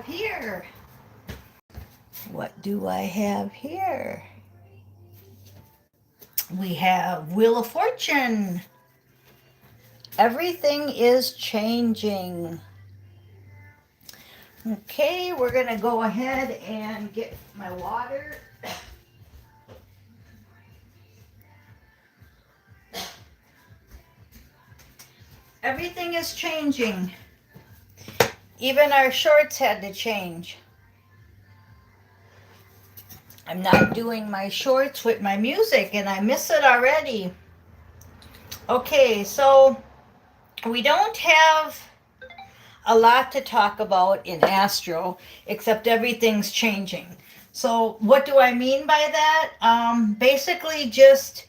have here? What do I have here? We have Wheel of Fortune. Everything is changing. Okay, we're going to go ahead and get my water. Everything is changing. Even our shorts had to change. I'm not doing my shorts with my music and I miss it already. Okay, so we don't have a lot to talk about in Astro, except everything's changing. So what do I mean by that? Basically just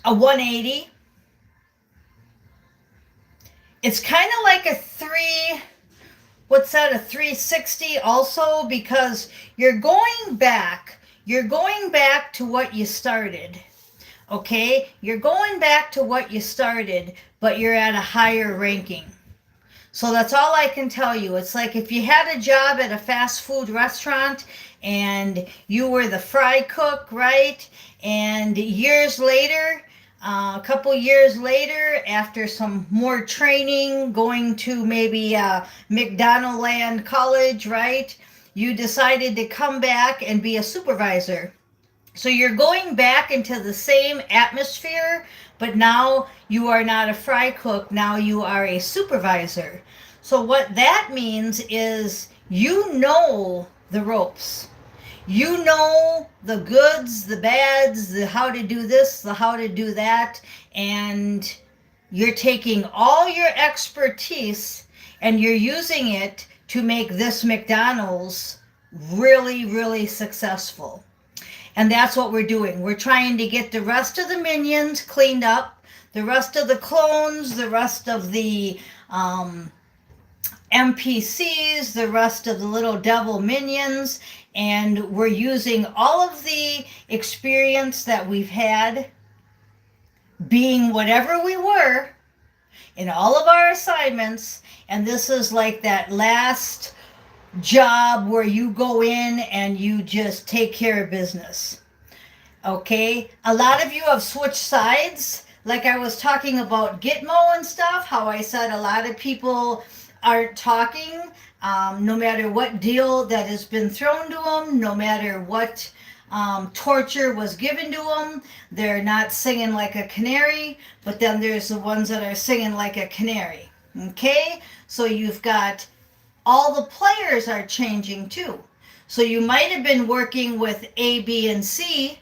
a 180. It's kind of like a what's that, a 360 also, because you're going back to what you started. Okay, you're going back to what you started, but you're at a higher ranking. So that's all I can tell you. It's like if you had a job at a fast food restaurant and you were the fry cook, right? And years later, a couple years later, after some more training, going to maybe McDonald Land College, right? You decided to come back and be a supervisor. So you're going back into the same atmosphere, but now you are not a fry cook, now you are a supervisor. So what that means is you know the ropes. You know the goods, the bads, the how to do this, the how to do that, and you're taking all your expertise and you're using it to make this McDonald's really, really successful. And that's what we're doing. We're trying to get the rest of the minions cleaned up, the rest of the clones, the rest of the NPCs, the rest of the little devil minions, and we're using all of the experience that we've had being whatever we were in all of our assignments, and this is like that last job where you go in and you just take care of business. Okay, a lot of you have switched sides, like I was talking about Gitmo and stuff, how I said a lot of people aren't talking, no matter what deal that has been thrown to them, no matter what torture was given to them, they're not singing like a canary, but then there's the ones that are singing like a canary. Okay, so you've got all the players are changing too. So you might have been working with A, B, and C,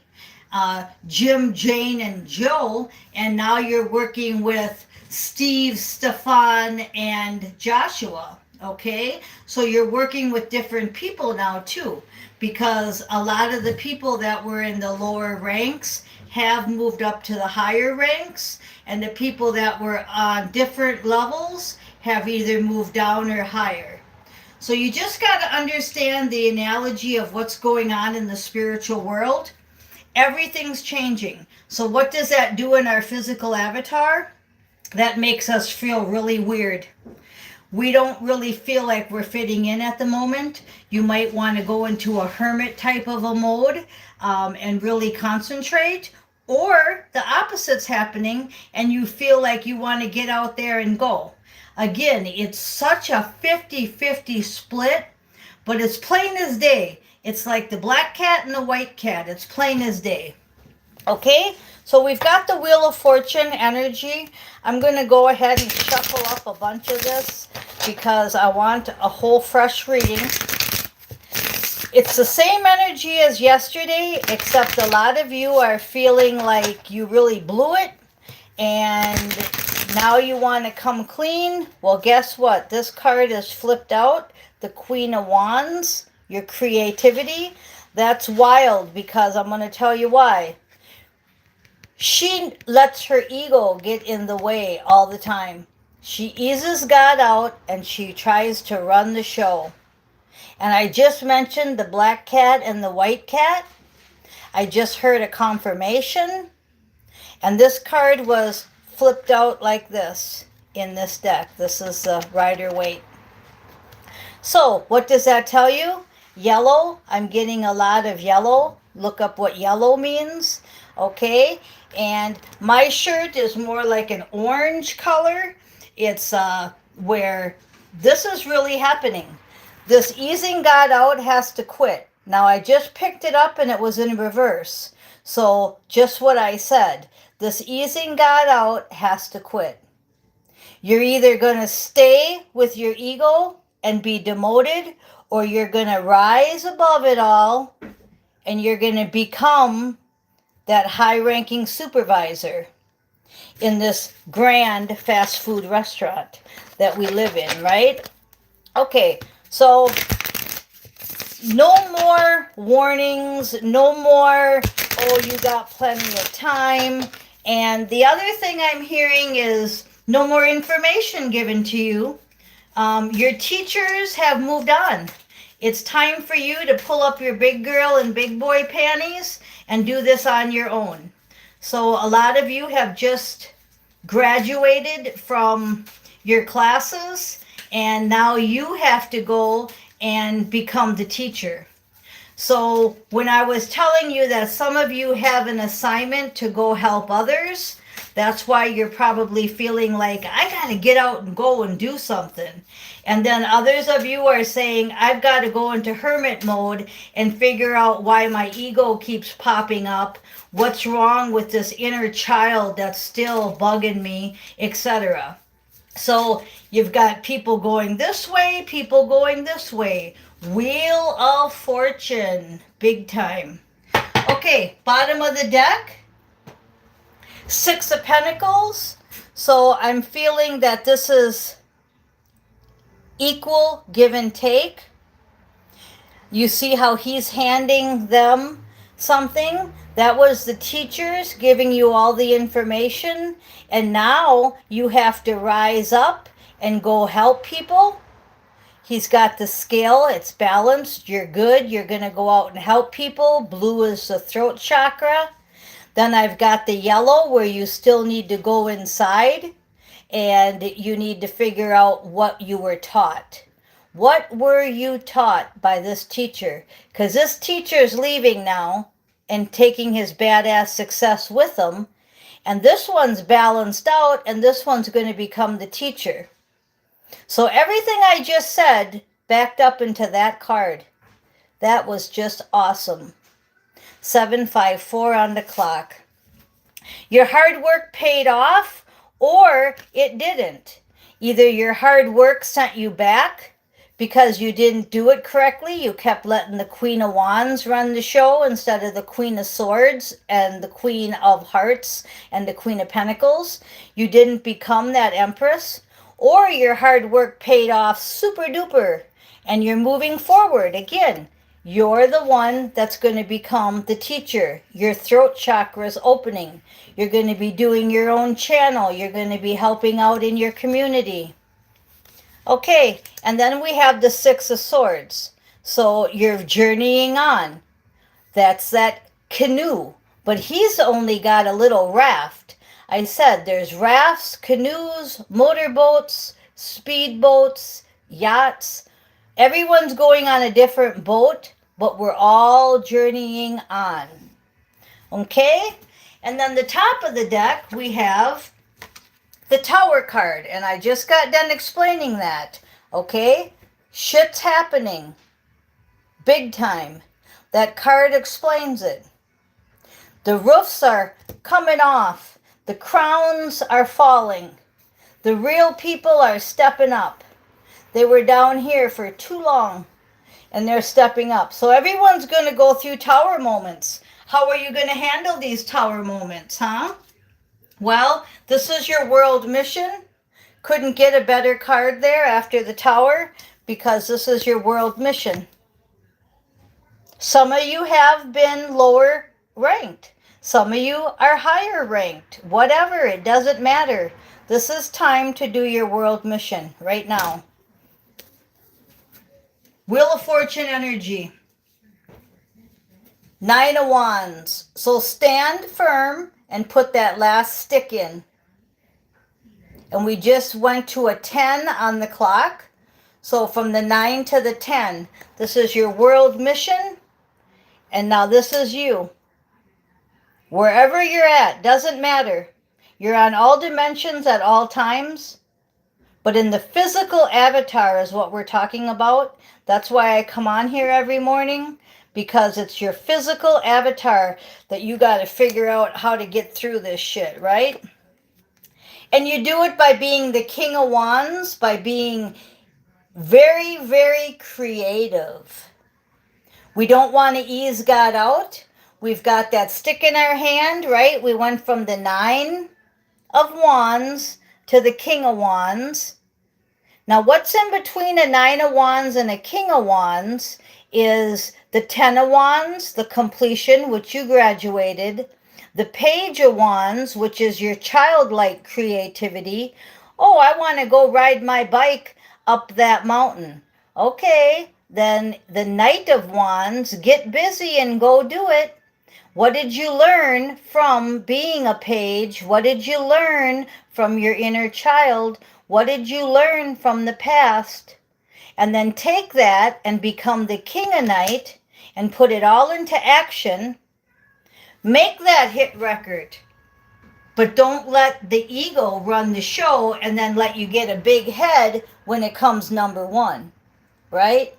Jim, Jane, and Joe, and now you're working with Steve, Stefan, and Joshua. Okay, so you're working with different people now too, because a lot of the people that were in the lower ranks have moved up to the higher ranks, and the people that were on different levels have either moved down or higher. So you just got to understand the analogy of what's going on in the spiritual world. Everything's changing. So what does that do in our physical avatar? That makes us feel really weird. We don't really feel like we're fitting in at the moment. You might want to go into a hermit type of a mode and really concentrate. Or the opposite's happening and you feel like you want to get out there and go. Again, it's such a 50-50 split, but it's plain as day. It's like the black cat and the white cat. It's plain as day. Okay, so we've got the Wheel of Fortune energy. I'm going to go ahead and shuffle up a bunch of this because I want a whole fresh reading. It's the same energy as yesterday, except a lot of you are feeling like you really blew it and now you want to come clean. Well, guess what? This card is flipped out. The Queen of Wands, your creativity. That's wild because I'm going to tell you why. She lets her ego get in the way all the time. She eases God out and she tries to run the show. And I just mentioned the black cat and the white cat. I just heard a confirmation. And this card was flipped out like this in this deck. This is the Rider-Waite. So, what does that tell you? Yellow, I'm getting a lot of yellow. Look up what yellow means, okay? And my shirt is more like an orange color. It's where this is really happening. This easing God out has to quit. Now, I just picked it up and it was in reverse. So, just what I said. This easing God out has to quit. You're either going to stay with your ego and be demoted, or you're going to rise above it all and you're going to become that high ranking supervisor in this grand fast food restaurant that we live in, right? Okay, so no more warnings, no more, oh, you got plenty of time. And the other thing I'm hearing is no more information given to you. Your teachers have moved on. It's time for you to pull up your big girl and big boy panties and do this on your own. So a lot of you have just graduated from your classes and now you have to go and become the teacher. So when I was telling you that some of you have an assignment to go help others, that's why you're probably feeling like, I got to get out and go and do something. And then others of you are saying, I've got to go into hermit mode and figure out why my ego keeps popping up, what's wrong with this inner child that's still bugging me, etc. So you've got people going this way, people going this way. Wheel of Fortune, big time. Okay, bottom of the deck. Six of Pentacles. So I'm feeling that this is equal give and take. You see how he's handing them something? That was the teachers giving you all the information. And now you have to rise up and go help people. He's got the scale. It's balanced. You're good. You're going to go out and help people. Blue is the throat chakra. Then I've got the yellow where you still need to go inside and you need to figure out what you were taught. What were you taught by this teacher? Because this teacher's leaving now and taking his badass success with him. And this one's balanced out and this one's going to become the teacher. So everything I just said backed up into that card. That was just awesome. 754 on the clock. Your hard work paid off or it didn't. Either your hard work sent you back because you didn't do it correctly. You kept letting the Queen of Wands run the show instead of the Queen of Swords and the Queen of Hearts and the Queen of Pentacles. You didn't become that Empress. Or your hard work paid off super duper and you're moving forward again. You're the one that's going to become the teacher. Your throat chakra is opening. You're going to be doing your own channel. You're going to be helping out in your community. Okay, and then we have the Six of Swords. So you're journeying on. That's that canoe. But he's only got a little raft. I said there's rafts, canoes, motorboats, speedboats, yachts. Everyone's going on a different boat, but we're all journeying on. Okay? And then the top of the deck, we have the Tower card. And I just got done explaining that. Okay? Shit's happening. Big time. That card explains it. The roofs are coming off. The crowns are falling. The real people are stepping up. They were down here for too long, and they're stepping up. So everyone's going to go through tower moments. How are you going to handle these tower moments, huh? Well, this is your world mission. Couldn't get a better card there after the tower because this is your world mission. Some of you have been lower ranked. Some of you are higher ranked. Whatever, it doesn't matter. This is time to do your world mission right now. Wheel of Fortune energy. Nine of Wands. So stand firm and put that last stick in. And we just went to a 10 on the clock. So from the 9 to the 10, this is your world mission. And now this is you. Wherever you're at, doesn't matter. You're on all dimensions at all times. But in the physical avatar is what we're talking about. That's why I come on here every morning, because it's your physical avatar that you got to figure out how to get through this shit, right? And you do it by being the King of Wands, by being very, very creative. We don't want to ease God out. We've got that stick in our hand, right? We went from the 9 of Wands to the King of Wands. Now, what's in between a 9 of Wands and a King of Wands is the 10 of Wands, the completion, which you graduated, the Page of Wands, which is your childlike creativity. Oh, I want to go ride my bike up that mountain. Okay, then the Knight of Wands, get busy and go do it. What did you learn from being a page? What did you learn from your inner child? What did you learn from the past? And then take that and become the Kingonite and put it all into action. Make that hit record. But don't let the ego run the show and then let you get a big head when it comes number 1, right?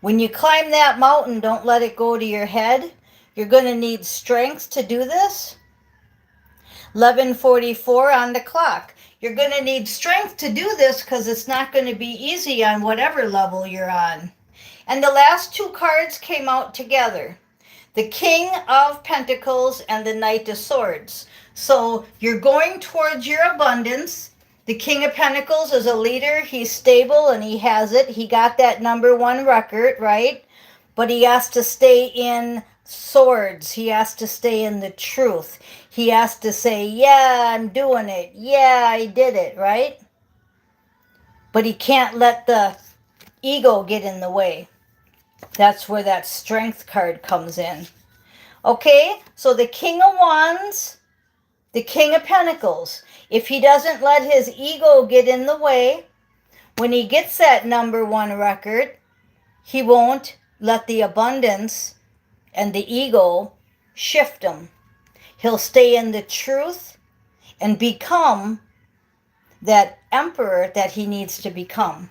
When you climb that mountain, don't let it go to your head. You're going to need strength to do this. 11:44 on the clock. You're going to need strength to do this because it's not going to be easy on whatever level you're on. And the last 2 cards came out together. The King of Pentacles and the Knight of Swords. So you're going towards your abundance. The King of Pentacles is a leader. He's stable and he has it. He got that number 1 record, right? But he has to stay in swords. He has to stay in the truth. He has to say, yeah, I'm doing it. Yeah, I did it, right? But he can't let the ego get in the way. That's where that strength card comes in. Okay, so the King of Wands, the King of Pentacles. If he doesn't let his ego get in the way, when he gets that number 1 record, he won't let the abundance and the ego shift him. He'll stay in the truth and become that emperor that he needs to become.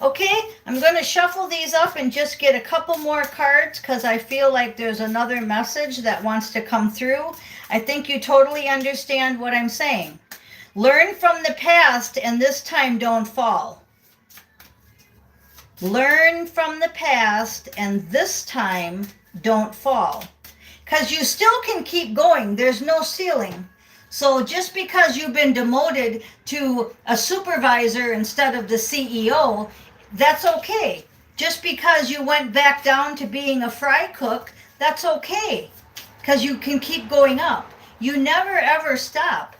Okay, I'm going to shuffle these up and just get a couple more cards because I feel like there's another message that wants to come through. I think you totally understand what I'm saying. Learn from the past and this time don't fall. Learn from the past and this time don't fall. Because you still can keep going. There's no ceiling. So just because you've been demoted to a supervisor instead of the CEO, that's okay. Just because you went back down to being a fry cook, that's okay. Because you can keep going up. You never ever stop.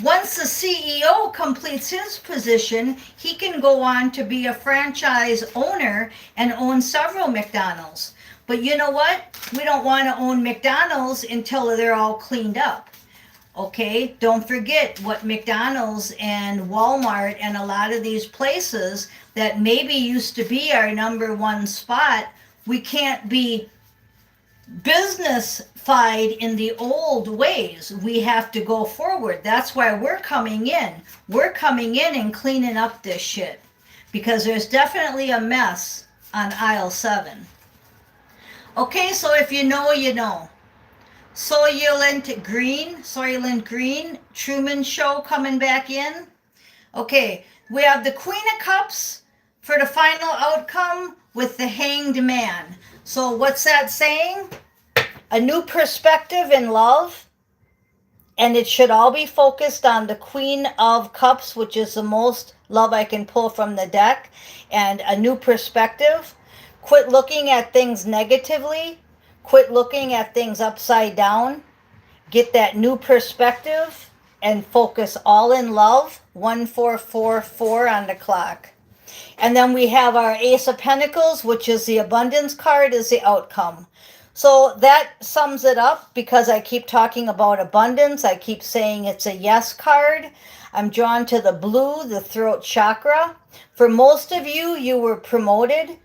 Once the CEO completes his position, he can go on to be a franchise owner and own several McDonald's. But you know what? We don't want to own McDonald's until they're all cleaned up. Okay? Don't forget what McDonald's and Walmart and a lot of these places that maybe used to be our number 1 spot, we can't be business-fied in the old ways. We have to go forward. That's why we're coming in. We're coming in and cleaning up this shit. Because there's definitely a mess on aisle 7. Okay, so if you know, you know. Soylent Green, Truman Show coming back in. Okay, we have the Queen of Cups for the final outcome with the Hanged Man. So what's that saying? A new perspective in love. And it should all be focused on the Queen of Cups, which is the most love I can pull from the deck. And a new perspective. Quit looking at things negatively. Quit looking at things upside down. Get that new perspective and focus all in love. 1444 on the clock. And then we have our Ace of Pentacles, which is the abundance card, is the outcome. So that sums it up because I keep talking about abundance. I keep saying it's a yes card. I'm drawn to the blue, the throat chakra. For most of you, you were promoted.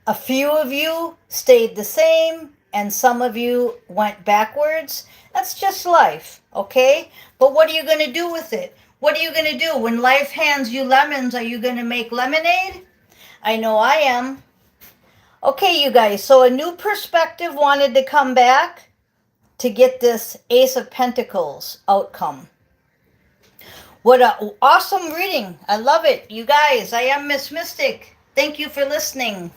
A few of you stayed the same, and some of you went backwards. That's just life, okay? But what are you going to do with it? What are you going to do? When life hands you lemons, are you going to make lemonade? I know I am. Okay, you guys, so a new perspective wanted to come back to get this Ace of Pentacles outcome. What an awesome reading. I love it. You guys, I am Miss Mystic. Thank you for listening.